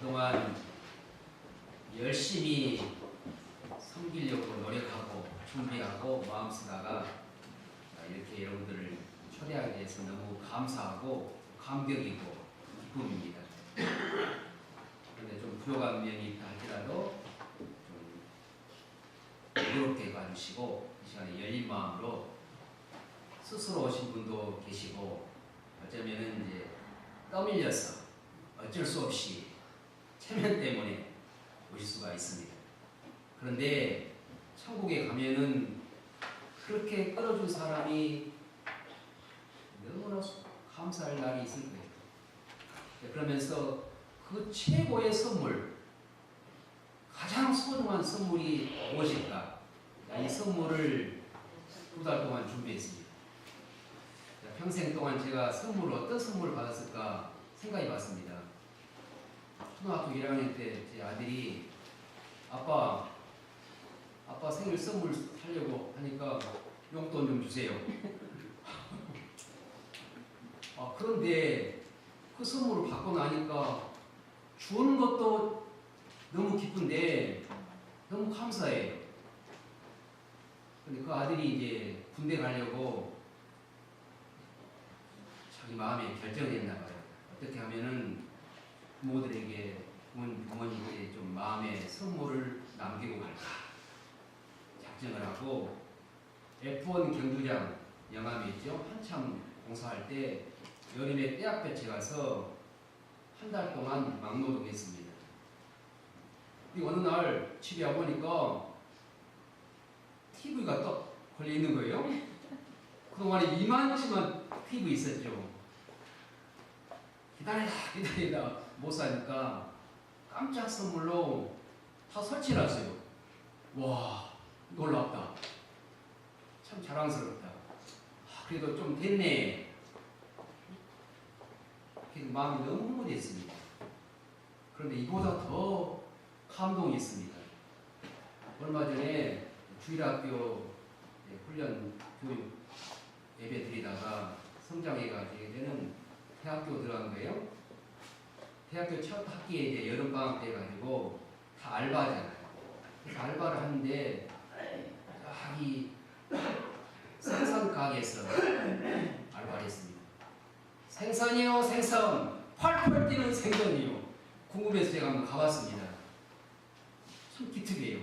그동안 열심히 섬기려고 노력하고 준비하고 마음 쓰다가 이렇게 여러분들을 초대하게 돼서 너무 감사하고 감격이고 기쁨입니다. 그런데 좀 부족한 면이 있다 할지라도 좀 부드럽게 봐주시고 이 시간에 열린 마음으로 스스로 오신 분도 계시고 어쩌면은 이제 떠밀려서 어쩔 수 없이 체면 때문에 오실 수가 있습니다. 그런데 천국에 가면은 그렇게 끌어준 사람이 너무나 감사할 날이 있을 거예요. 그러면서 그 최고의 선물, 가장 소중한 선물이 무엇일까? 이 선물을 2달 동안 준비했습니다. 평생 동안 제가 어떤 선물을 받았을까 생각해 봤습니다. 초등학교 1학년 때 제 아들이 아빠 생일 선물 사려고 하니까 용돈 좀 주세요. 그런데 그 선물을 받고 나니까 주는 것도 너무 기쁜데 너무 감사해요. 근데 그 아들이 이제 군대 가려고 자기 마음에 결정을 했나 봐요. 어떻게 하면은 부모님께 좀 마음의 선물을 남기고 갈까 작정을 하고 F1 경주장 영암에 있죠. 한참 공사할 때 여름에 떼약볕에 가서 한 달 동안 막노동했습니다. 근데 어느 날 집에 와보니까 TV가 또 걸려있는 거예요. 그동안에 이만치만 TV 있었죠. 기다리다 못 사니까 깜짝 선물로 다 설치해놨어요. 와, 놀랍다. 참 자랑스럽다. 그래도 좀 됐네. 그래서 마음이 너무 흐뭇했습니다. 그런데 이보다 더 감동이 있습니다. 얼마 전에 주일학교 훈련 교육 예배 드리다가 성장회가 되는 대학교 들어간 거예요. 대학교 첫 학기에 이제 여름방학 때 가지고 다 알바잖아요. 그래서 알바를 하는데 자기 생선 가게에서 알바를 했습니다. 생선이요, 생선. 펄펄 뛰는 생선이요. 궁금해서 제가 한번 가봤습니다. 참 기특해요.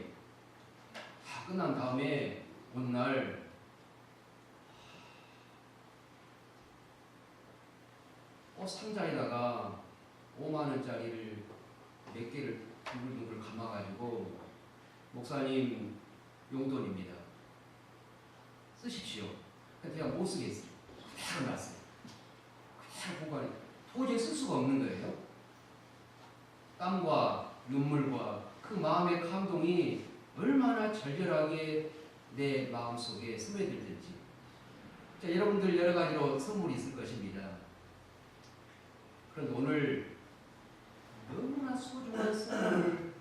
다 끝난 다음에 어느 날 상자에다가 5만원짜리를 몇 개를 둥글둥글 감아가지고 목사님 용돈입니다. 쓰십시오. 제가 못 쓰겠어요. 그대로 놨어요. 그대로 보관해. 도저히 쓸 수가 없는 거예요. 땀과 눈물과 그 마음의 감동이 얼마나 절절하게 내 마음속에 스며들든지. 자, 여러분들 여러 가지로 선물이 있을 것입니다. 그런데 오늘 너무나 소중한 선물을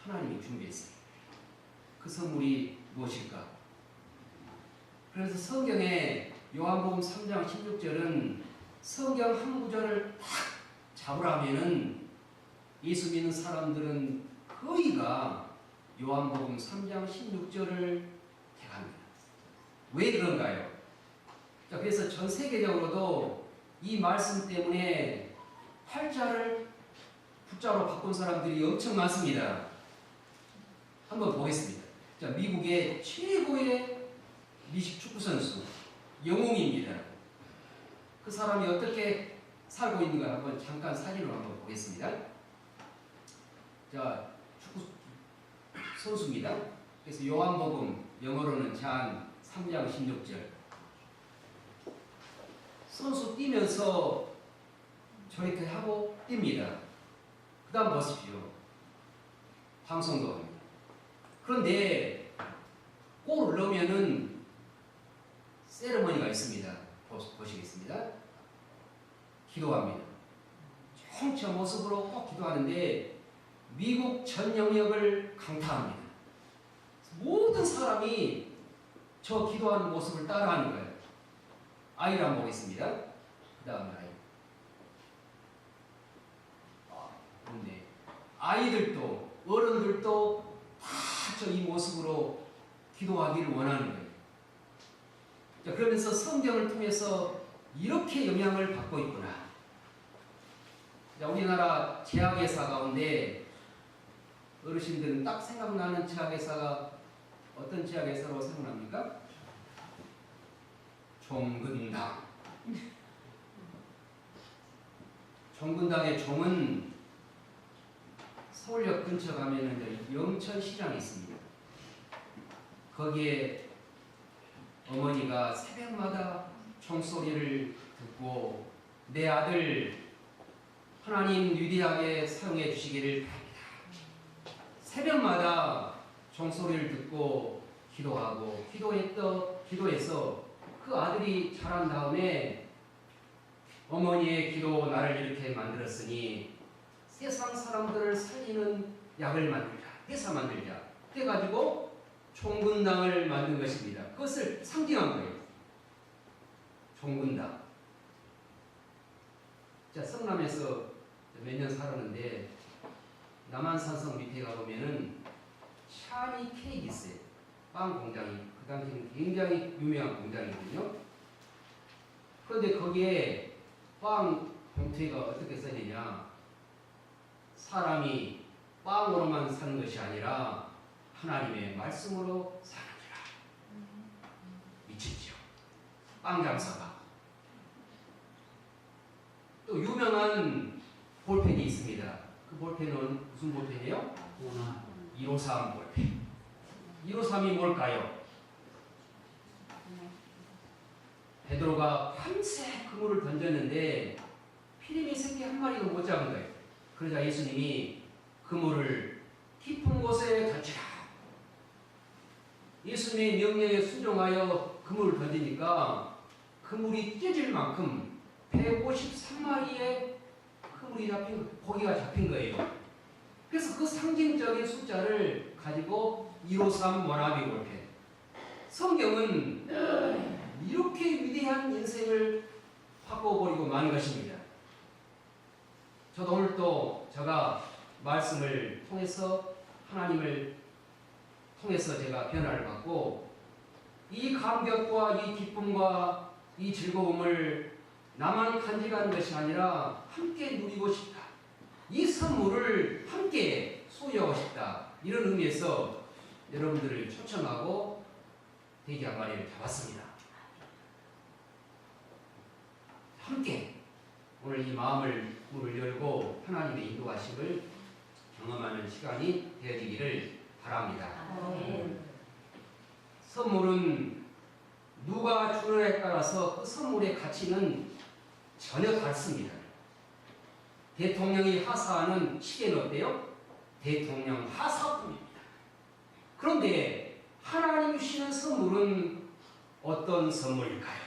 하나님이 준비했어요. 그 선물이 무엇일까? 그래서 성경에 요한복음 3장 16절은 성경 한 구절을 딱 잡으라면은 예수 믿는 사람들은 거의가 요한복음 3장 16절을 택합니다. 왜 그런가요? 자, 그래서 전 세계적으로도 이 말씀 때문에 팔자를 붓자로 바꾼 사람들이 엄청 많습니다. 한번 보겠습니다. 자, 미국의 최고의 미식 축구 선수 영웅입니다. 그 사람이 어떻게 살고 있는가 한번 잠깐 사진으로 한번 보겠습니다. 자, 축구 선수입니다. 그래서 요한복음 영어로는 잔 3장 16절. 선수 뛰면서 저렇게 하고 뜁니다. 그 다음 보십시오. 방송도 합니다. 그런데 골을 넣으면은 세레머니가 있습니다. 보시겠습니다. 기도합니다. 정치 모습으로 꼭 기도하는데 미국 전 영역을 강타합니다. 모든 사람이 저 기도하는 모습을 따라하는 거예요. 아이를 한번 보겠습니다. 그 다음 아이. 좋네. 아이들도 어른들도 다 저 이 모습으로 기도하기를 원하는 거예요. 자, 그러면서 성경을 통해서 이렇게 영향을 받고 있구나. 자, 우리나라 제약회사 가운데 어르신들은 딱 생각나는 제약회사가 어떤 제약회사로 생각납니까? 종근당. 종근당의 종은 서울역 근처 가면은 영천시장이 있습니다. 거기에 어머니가 새벽마다 종소리를 듣고 내 아들 하나님 위대하게 사용해 주시기를 바랍니다. 새벽마다 종소리를 듣고 기도하고 기도해서 그 아들이 자란 다음에 어머니의 기도 나를 이렇게 만들었으니 세상 사람들을 살리는 약을 만들자, 회사 만들자 해가지고 종근당을 만든 것입니다. 그것을 상징한 거예요. 종근당. 자, 성남에서 몇 년 살았는데 남한산성 밑에 가보면은 샤니 케이크 있어요. 빵 공장이 그 당시에는 굉장히 유명한 공장이거든요. 그런데 거기에 빵 봉투가 어떻게 써지냐? 사람이 빵으로만 사는 것이 아니라 하나님의 말씀으로 사느니라. 미치죠. 빵 장사가. 또 유명한 볼펜이 있습니다. 그 볼펜은 무슨 볼펜이에요? 153 볼펜. 153이 뭘까요? 베드로가 밤새 그물을 던졌는데 피리미 새끼 한 마리도 못 잡은 거예요. 그러자 예수님이 그물을 깊은 곳에 던지라. 예수님의 명령에 순종하여 그물을 던지니까 그물이 찢어질 만큼 153마리의 고기가 잡힌 거예요. 그래서 그 상징적인 숫자를 가지고 153 모나미 볼펜. 성경은 이렇게 위대한 인생을 바꿔버리고 만 것입니다. 저도 오늘 또 제가 말씀을 통해서 하나님을 통해서 제가 변화를 받고 이 감격과 이 기쁨과 이 즐거움을 나만 간직하는 것이 아니라 함께 누리고 싶다. 이 선물을 함께 소유하고 싶다. 이런 의미에서 여러분들을 초청하고 돼지 한 마리를 잡았습니다. 함께 오늘 이 마음을 문을 열고 하나님의 인도하심을 경험하는 시간이 되어지기를 바랍니다. 선물은 누가 주느냐에 따라서 그 선물의 가치는 전혀 다릅니다. 대통령이 하사하는 시계는 어때요? 대통령 하사품입니다. 그런데 하나님 주시는 선물은 어떤 선물일까요?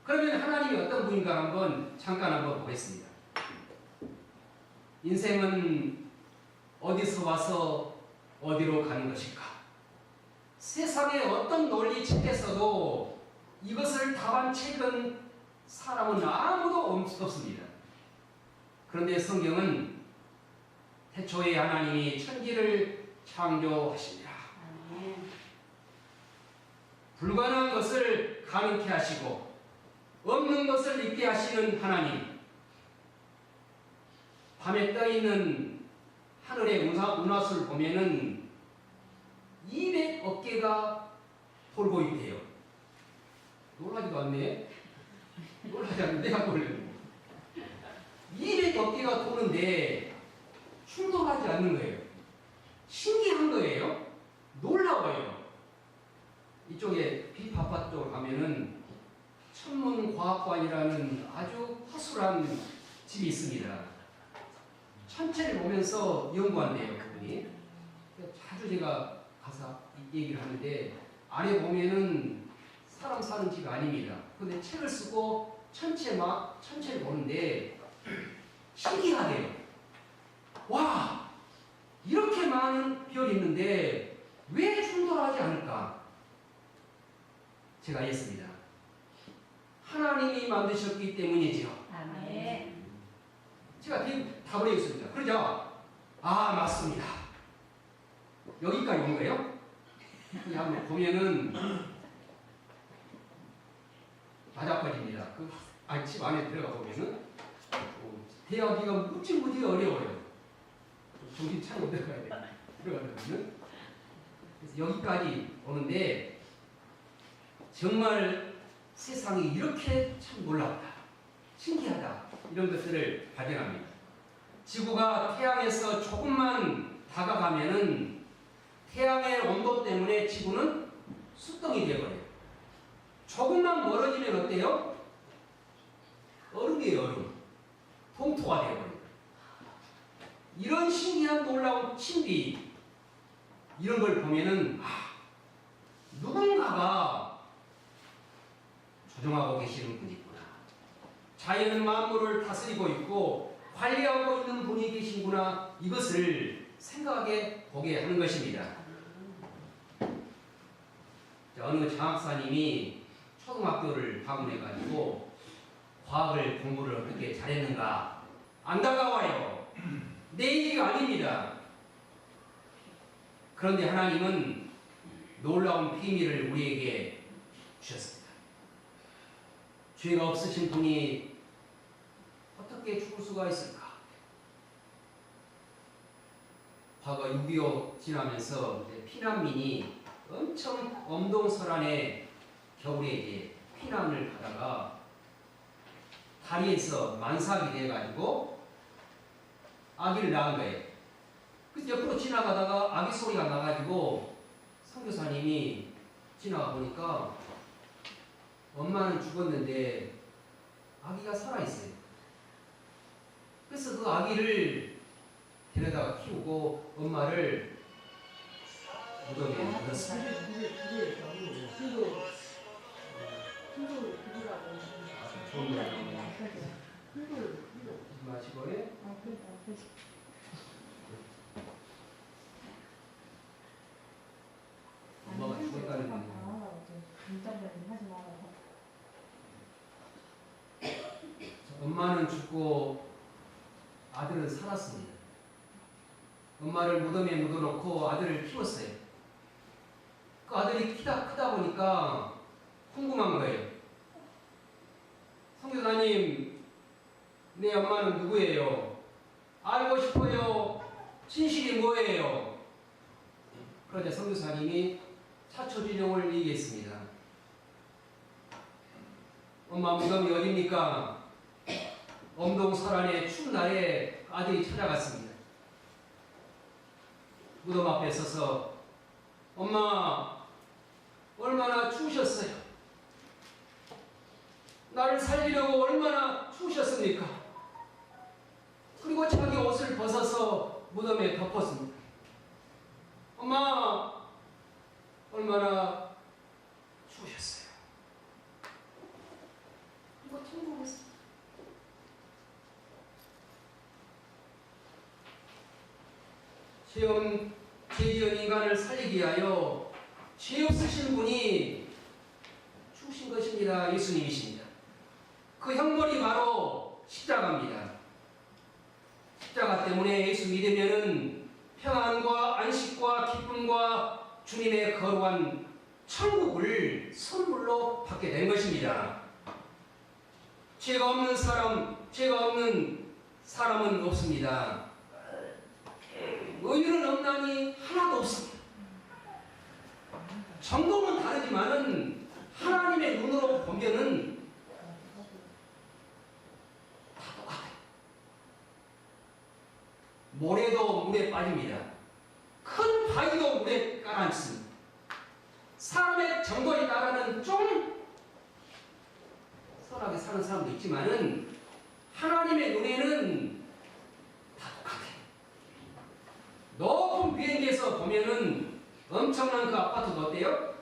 그러면 하나님이 어떤 분인가 잠깐 한번 보겠습니다. 인생은 어디서 와서 어디로 가는 것일까? 세상의 어떤 논리책에서도 이것을 답안책은 사람은 아무도 없습니다. 그런데 성경은 태초에 하나님이 천지를 창조하시니라. 불가능한 것을 가능케 하시고 없는 것을 있게 하시는 하나님. 밤에 떠있는 하늘의 운하수를 보면은 200억 개가 돌고 있대요. 놀라지도 않네. 놀라지 않는데 내가 놀래요. 200억 개가 도는데 충돌하지 않는 거예요. 신기한 거예요. 놀라워요. 이쪽에 비파파 쪽 가면은 천문과학관이라는 아주 허술한 집이 있습니다. 천체를 보면서 연구한대요, 그분이. 자주 제가 가서 얘기를 하는데 안에 보면은 사람 사는 집이 아닙니다. 근데 책을 쓰고 천체를 보는데 신기하대요. 와, 이렇게 많은 별이 있는데 왜 충돌하지 않을까? 제가 알겠습니다. 하나님이 만드셨기 때문이지요. 아멘. 제가 답을 하겠습니다. 그러자 아, 맞습니다. 여기까지 온 거예요? 여기 한번 보면은 바닥거리입니다. 집 안에 들어가 보면은 대하기가 무지무지 어려워요. 정신 차리고 들어가야 돼. 들어가려면. 그래서 여기까지 오는데 정말 세상이 이렇게 참 놀랍다. 신기하다. 이런 것들을 발견합니다. 지구가 태양에서 조금만 다가가면은 태양의 온도 때문에 지구는 숫덩이 되어버려요. 조금만 멀어지면 어때요? 얼음이에요, 얼음. 동토가 되어버려요. 이런 신기한 놀라운 신비, 이런 걸 보면은, 누군가가 조종하고 계시는 분이구나. 자연은 만물을 다스리고 있고, 관리하고 있는 분이 계시구나. 이것을 생각하게 보게 하는 것입니다. 어느 장학사님이 초등학교를 방문해가지고 과학을 공부를 어떻게 잘했는가 안 다가와요. 내 얘기가 아닙니다. 그런데 하나님은 놀라운 비밀을 우리에게 주셨습니다. 죄가 없으신 분이 어떻게 죽을 수가 있을까? 과거 6.25 지나면서 피난민이 엄청 엄동설안에 겨울에 이제 피난을 가다가 다리에서 만삭이 돼가지고 아기를 낳은 거예요. 그래서 옆으로 지나가다가 아기 소리가 나가지고 선교사님이 지나가 보니까 엄마는 죽었는데 아기가 살아있어요. 그래서 그 아기를 데려다가 키우고 엄마를 무덤에 넣었습니다. 마시고요. 엄마가 죽었다는 거예요. 엄마는 죽고 아들은 살았습니다. 엄마를 무덤에 묻어놓고 아들을 키웠어요. 그 아들이 크다 보니까 궁금한 거예요. 선교사님, 내 엄마는 누구예요? 알고 싶어요. 진실이 뭐예요? 그러자 선교사님이 차초진용을 얘기했습니다. 엄마 무덤이 어딥니까? 엄동설안의 추운 날에 아들이 찾아갔습니다. 무덤 앞에 서서 엄마 얼마나 추우셨어요? 나를 살리려고 얼마나 추우셨습니까? 그리고 자기 옷을 벗어서 무덤에 덮었습니다. 엄마 얼마나 추우셨어요? 그리고 통곡했습니다. 죄 지은 인간을 살리기 위하여 죄 없으신 분이 죽으신 것입니다. 예수님이십니다. 그 형벌이 바로 십자가입니다. 십자가 때문에 예수 믿으면은 평안과 안식과 기쁨과 주님의 거룩한 천국을 선물로 받게 된 것입니다. 죄가 없는 사람은 없습니다. 의인은 없나니 하나도 없습니다. 정도는 다르지만은 하나님의 눈으로 보면은 다 똑같아요. 모래도 물에 빠집니다. 큰 바위도 물에 가라앉습니다. 사람의 정도에 따라는 좀 선하게 사는 사람도 있지만은 하나님의 눈에는 다 똑같아요. 높은 비행기에서 보면은 엄청난 그 아파트도 어때요?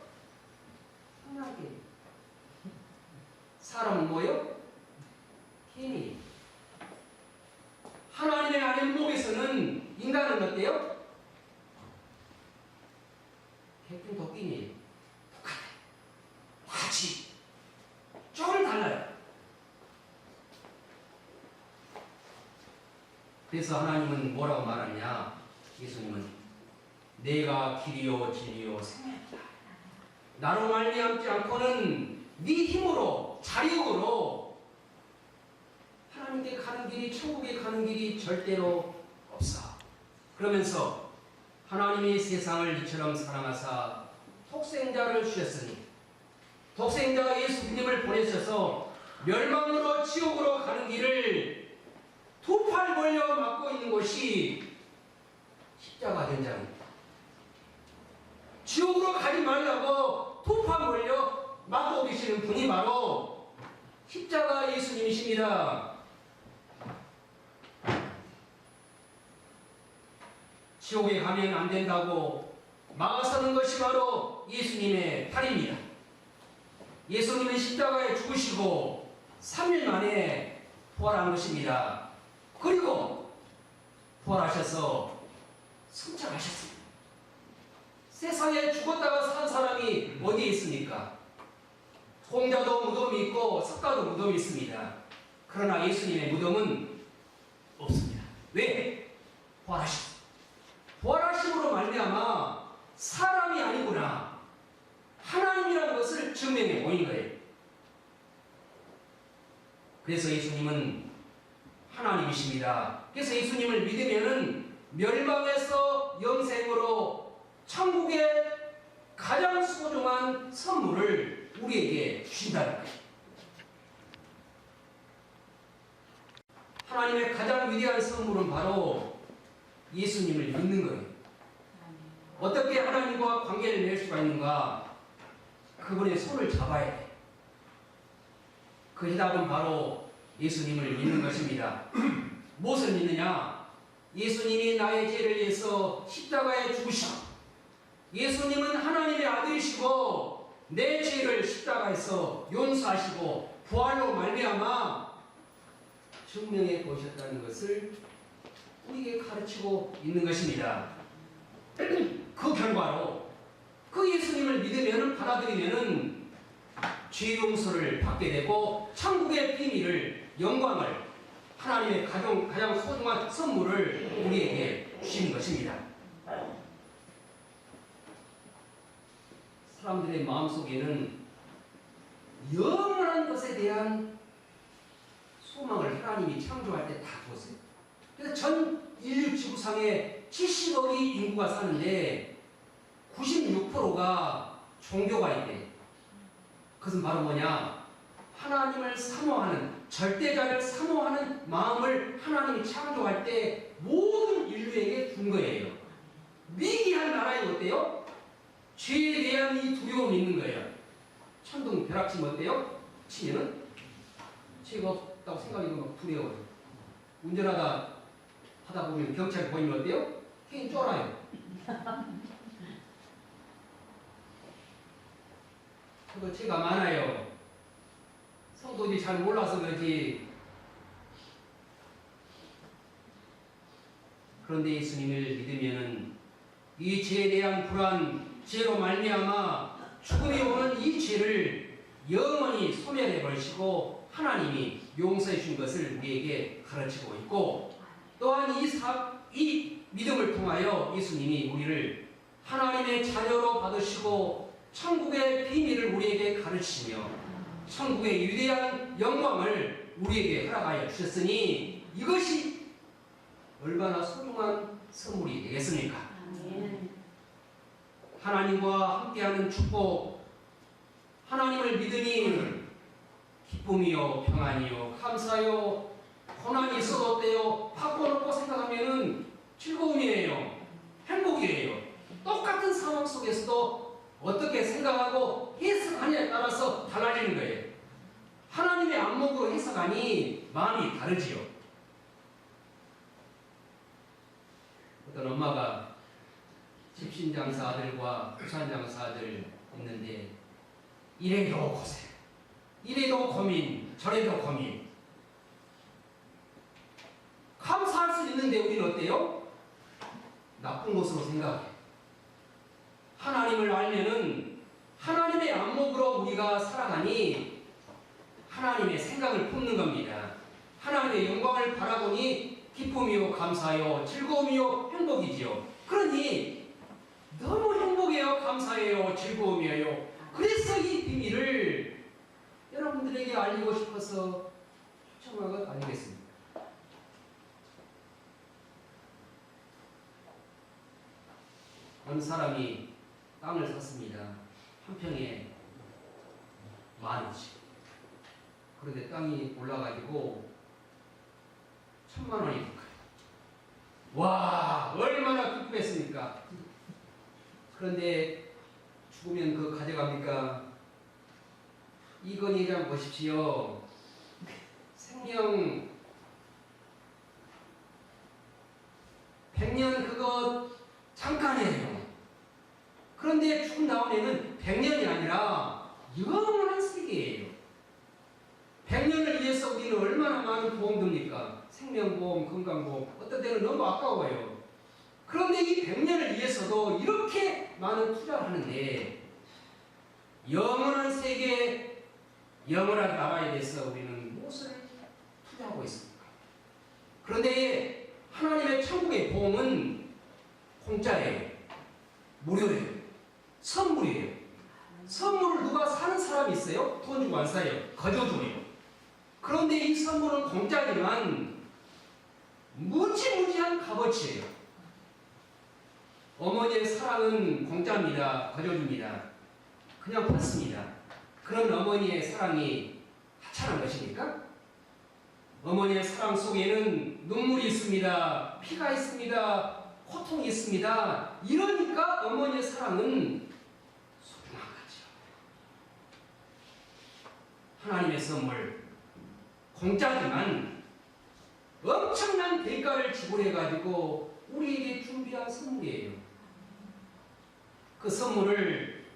편하게. 사람은 뭐요? 개미. 하나님의 안목에서는 인간은 어때요? 개뿐 도끼니 똑같아요. 같이. 조금 달라요. 그래서 하나님은 뭐라고 말하냐? 예수님은 내가 길이요 진리요 생명이다. 나로 말미암지 않고는 네 힘으로 자력으로 하나님께 가는 길이, 천국에 가는 길이 절대로 없어. 그러면서 하나님이 세상을 이처럼 사랑하사 독생자를 주셨으니, 독생자 예수님을 보내셔서 멸망으로 지옥으로 가는 길을 두 팔 벌려 막고 있는 것이 십자가 된 자입니다. 지옥으로 가지 말라고 두 팔 벌려 막고 계시는 분이 바로 십자가 예수님이십니다. 지옥에 가면 안 된다고 막아서는 것이 바로 예수님의 탈입니다. 예수님은 십자가에 죽으시고 3일 만에 부활한 것입니다. 그리고 부활하셔서 승천하셨습니다. 세상에 죽었다가 산 사람이 어디에 있습니까? 홍자도 무덤이 있고 석가도 무덤이 있습니다. 그러나 예수님의 무덤은 없습니다. 왜? 부활하셨습니다. 부활하심으로 말미암아 사람이 아니구나, 하나님이라는 것을 증명해 보인 거예요. 그래서 예수님은 하나님이십니다. 그래서 예수님을 믿으면은 멸망에서 영생으로 천국의 가장 소중한 선물을 우리에게 주신다는 거예요. 하나님의 가장 위대한 선물은 바로 예수님을 믿는 거예요. 어떻게 하나님과 관계를 맺을 수가 있는가? 그분의 손을 잡아야 돼. 그 해답은 바로 예수님을 믿는 것입니다. 무엇을 믿느냐? 예수님이 나의 죄를 위해서 십자가에 죽으시고, 예수님은 하나님의 아들이시고 내 죄를 십자가에서 용서하시고 부활로 말미암아 증명해 보셨다는 것을 우리에게 가르치고 있는 것입니다. 그 결과로 그 예수님을 믿으면, 받아들이면 죄 용서를 받게 되고 천국의 비밀을, 영광을, 하나님의 가장 소중한 선물을 우리에게 주신 것입니다. 사람들의 마음속에는 영원한 것에 대한 소망을 하나님이 창조할 때 다 두었어요. 그래서 전 인류 지구상에 70억이 인구가 사는데 96%가 종교가 있대. 그것은 바로 뭐냐? 하나님을 사모하는, 절대자를 사모하는 마음을 하나님이 창조할 때 모든 인류에게 준 거예요. 미개한 나라에 어때요? 죄에 대한 이 두려움이 있는 거예요. 천둥 벼락 치면 어때요? 치면은 죄가 없다고 생각이 막 두려워요. 운전하다 보면 경찰 보이면 어때요? 괜히 쫄아요. 저도 죄가 많아요. 성도들이 잘 몰라서 그렇지. 그런데 예수님을 믿으면은 이 죄에 대한 불안, 죄로 말미암아 죽음이 오는 이 죄를 영원히 소멸해 버리시고 하나님이 용서해 준 것을 우리에게 가르치고 있고, 또한 이 믿음을 통하여 예수님이 우리를 하나님의 자녀로 받으시고 천국의 비밀을 우리에게 가르치며 천국의 위대한 영광을 우리에게 허락하여 주셨으니 이것이 얼마나 소중한 선물이 되겠습니까? 하나님과 함께하는 축복, 하나님을 믿으니 기쁨이요 평안이요 감사요, 고난이 있어도 어때요? 바꿔놓고 생각하면은 즐거움이에요. 행복이에요. 똑같은 상황 속에서도 어떻게 생각하고 해석하냐에 따라서 달라지는 거예요. 하나님의 안목으로 해석하니 마음이 다르지요. 어떤 엄마가 집신장사 아들과 부산장사 아들 있는데 이래도 고생, 이래도 고민, 저래도 고민. 감사할 수 있는데 우리는 어때요? 나쁜 것으로 생각해. 하나님을 알면은 하나님의 안목으로 우리가 살아가니 하나님의 생각을 품는 겁니다. 하나님의 영광을 바라보니 기쁨이요, 감사요, 즐거움이요, 행복이지요. 그러니 너무 행복해요, 감사해요, 즐거움이에요. 그래서 이 비밀을 여러분들에게 알리고 싶어서 초청한 것 아니겠습니까? 어느 사람이 땅을 샀습니다. 한 평에 10,000원씩. 그런데 땅이 올라가지고 1,000,000원이 될까요? 와, 얼마나 기쁘겠습니까? 그런데 죽으면 그거 가져갑니까? 이건희 좀 보십시오. 생명 100년 그거 잠깐이에요. 그런데 죽은 다음에는 100년이 아니라 영원한 세계예요. 100년을 위해서 우리는 얼마나 많은 보험 듭니까? 생명보험, 건강보험, 어떤 때는 너무 아까워요. 그런데 이 100년을 위해서도 이렇게 많은 투자를 하는데 영원한 세계, 영원한 나라에 대해서 우리는 무엇을 투자하고 있습니까? 그런데 하나님의 천국의 보험은 공짜예요. 무료예요. 선물이에요. 선물을 누가 사는 사람이 있어요? 돈 주고 안 사요. 거저줘요. 그런데 이 선물은 공짜지만 무지무지한 값어치예요. 어머니의 사랑은 공짜입니다. 거저줍니다. 그냥 받습니다. 그런 어머니의 사랑이 하찮은 것입니까? 어머니의 사랑 속에는 눈물이 있습니다. 피가 있습니다. 고통이 있습니다. 이러니까 어머니의 사랑은 소중한 거죠. 하나님의 선물, 공짜지만 엄청난 대가를 지불해가지고 우리에게 준비한 선물이에요. 그 선물을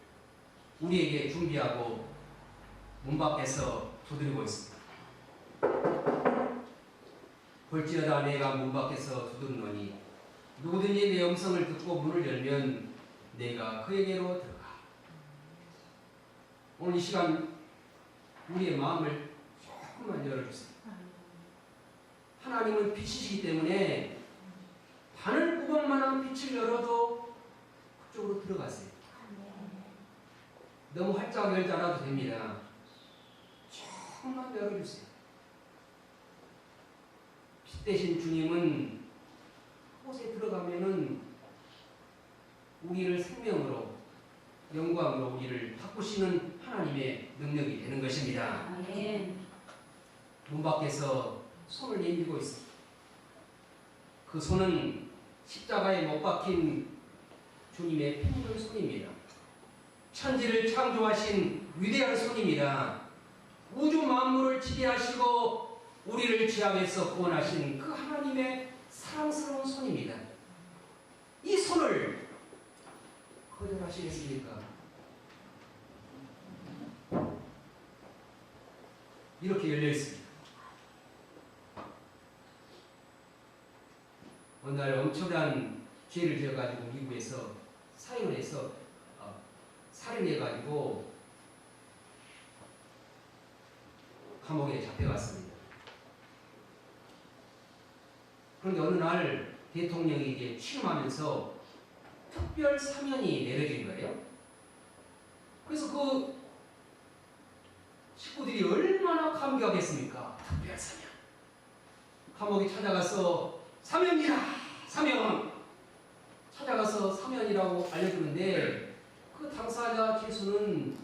우리에게 준비하고 문 밖에서 두드리고 있습니다. 볼지어다 내가 문 밖에서 두드리노니 누구든지 내 음성을 듣고 문을 열면 내가 그에게로 들어가. 오늘 이 시간 우리의 마음을 조금만 열어주세요. 하나님은 빛이시기 때문에 바늘구멍만한 빛을 열어도 그쪽으로 들어가세요. 너무 활짝 열지 않아도 됩니다. 조금만 열어주세요. 빛 대신 주님은 그곳에 들어가면은 우리를 생명으로, 영광으로 우리를 바꾸시는 하나님의 능력이 되는 것입니다. 문 밖에서 손을 내밀고 있습니다. 그 손은 십자가에 못 박힌 주님의 펜들 손입니다. 천지를 창조하신 위대한 손입니다. 우주 만물을 지배하시고 우리를 죄악에서 구원하신 그 하나님의 사랑스러운 손입니다. 이 손을 거절하시겠습니까? 이렇게 열려 있습니다. 어느 날 엄청난 죄를 지어가지고 미국에서 사형해서 살인해가지고 감옥에 잡혀갔습니다. 그런데 어느 날 대통령이 이제 취임하면서 특별 사면이 내려진 거예요. 그래서 그 식구들이 얼마나 감격했습니까? 특별 사면. 감옥에 찾아가서 사면이다! 사면! 찾아가서 사면이라고 알려주는데 그 당사자 죄수는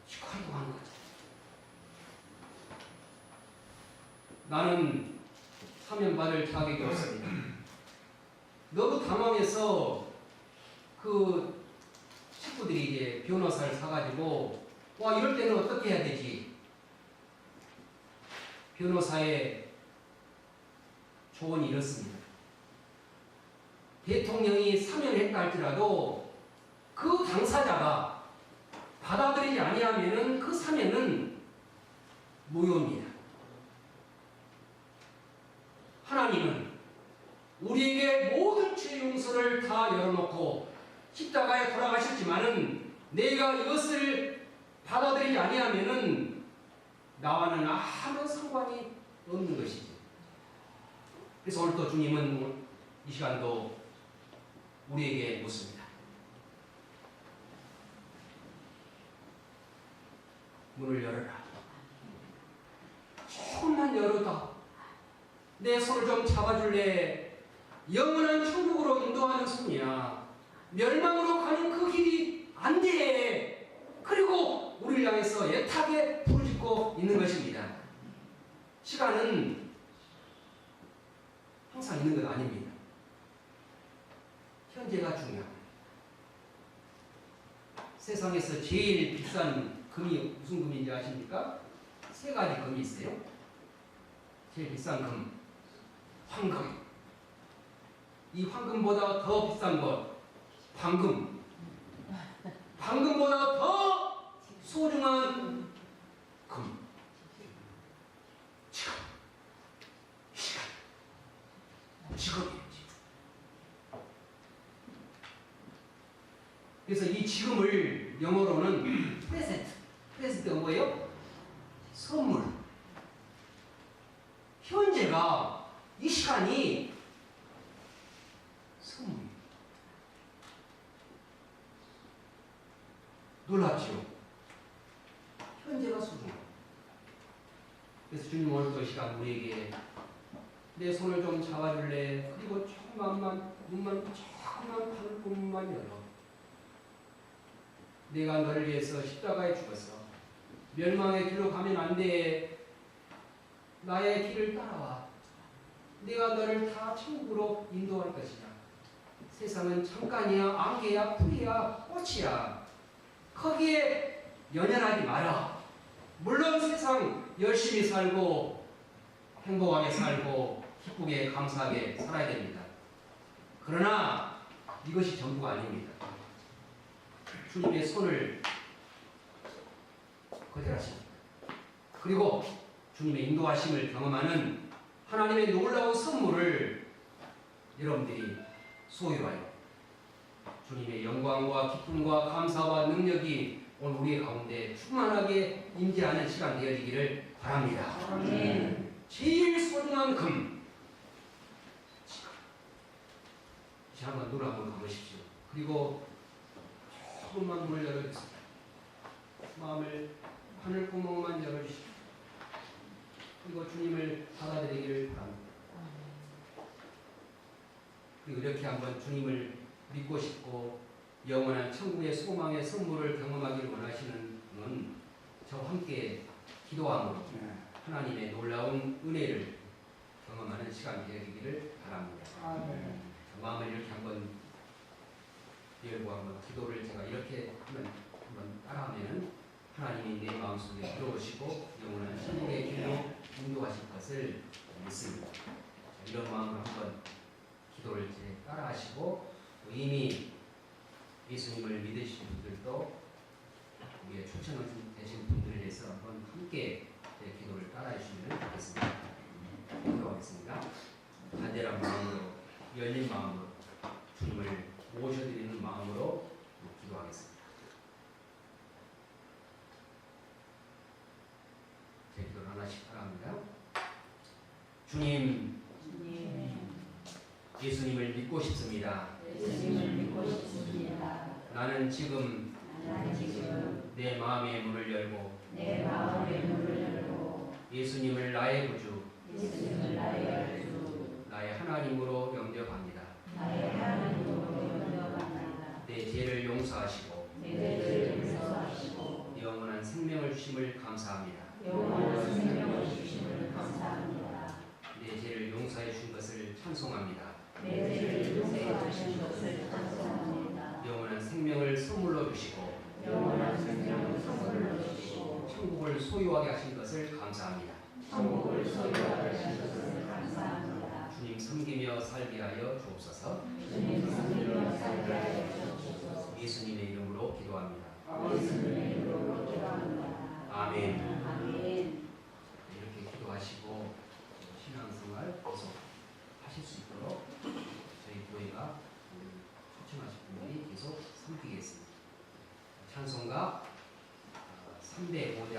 시큰둥한 거죠. 나는 사면받을 자격이 없습니다. 너무 당황해서 그 식구들이 이제 변호사를 사가지고 와 이럴 때는 어떻게 해야 되지? 변호사의 조언이 이렇습니다. 대통령이 사면했다 할지라도 그 당사자가 받아들이지 아니하면은 그 사면은 무효입니다. 하나님은 우리에게 모든 죄 용서를 다 열어놓고 십자가에 돌아가셨지만은 내가 이것을 받아들이지 아니하면은 나와는 아무 상관이 없는 것이죠. 그래서 오늘 또 주님은 이 시간도 우리에게 묻습니다. 문을 열어라. 조금만 열어다. 내 손을 좀 잡아줄래? 영원한 천국으로 인도하는 손이야. 멸망으로 가는 그 길이 안 돼. 그리고 우리를 향해서 애타게 부르짖고 있는 것입니다. 시간은 항상 있는 건 아닙니다. 현재가 중요합니다. 세상에서 제일 비싼 금이 무슨 금인지 아십니까? 세 가지 금이 있어요. 제일 비싼 금, 황금. 이 황금보다 더 비싼 것, 방금. 방금보다 더 소중한 금. 지금. 이 시간. 지금이에요. 그래서 이 지금을 영어로는 present. present가 뭐예요? 선물. 현재가, 이 시간이 선물. 놀랍죠? 현재가 소중해. 그래서 주님 오늘 또 이 시간 우리에게 내 손을 좀 잡아줄래? 그리고 조금만 눈만 조금만 바늘뿐만 열어. 내가 너를 위해서 십자가에 죽었어. 멸망의 길로 가면 안 돼. 나의 길을 따라와. 내가 너를 다 천국으로 인도할 것이다. 세상은 잠깐이야, 안개야, 풀이야, 꽃이야. 거기에 연연하지 마라. 물론 세상 열심히 살고 행복하게 살고 기쁘게 감사하게 살아야 됩니다. 그러나 이것이 전부가 아닙니다. 주님의 손을 거절하십니다. 그리고 주님의 인도하심을 경험하는 하나님의 놀라운 선물을 여러분들이 소유하여 주님의 영광과 기쁨과 감사와 능력이 오늘 우리의 가운데 충만하게 임재하는 시간 되어지기를 바랍니다. 아멘. 제일 소중한 금. 이제 한번 눈을 한번 감으십시오. 그리고 조금만 문을 열어주세요. 마음을 하늘구멍만 열어주십시오. 그리고 주님을 받아들이기를 바랍니다. 그리고 이렇게 한번 주님을 믿고 싶고 영원한 천국의 소망의 선물을 경험하기를 원하시는 분은 저와 함께 기도함으로 하나님의 놀라운 은혜를 경험하는 시간 되어지기를 바랍니다. 마음을 이렇게 한번 열고 한번 기도를 제가 이렇게 하면 한번 따라하면은 하나님이 내 마음속에 들어오시고 영원한 천국의 길로 인도하실 것을 믿습니다. 이런 마음으로 한번 기도를 따라하시고 이미 예수님을 믿으신 분들도 우리의 초청되신 분들에 대해서 한번 함께 기도를 따라해 주시면 좋겠습니다. 기도하겠습니다. 간절한 마음으로 열린 마음으로 주님을 모셔드리는 마음으로 기도하겠습니다. 제 기도를 하나씩 바랍니다. 주님, 예수님을 믿고 싶습니다. 나는 지금 내 마음의 문을 열고 예수님을 나의 구주, 나의 하나님으로 영접합니다. 내 죄를 용서하시고 영원한 생명을 주심을 감사합니다. 내 죄를 용서해 주신 것을 찬송합니다. 영원한 생명을 선물로 주시고 천국을 소유하게 하신 것을 감사합니다. 주님 섬기며 살게 하여 주옵소서. 예수님의 이름으로 기도합니다. 아멘. 이렇게 기도하시고 신앙생활 계속 하실 수 있도록 저희 교회가 초청하신 분들이 계속 섬기겠습니다. 찬송가 305장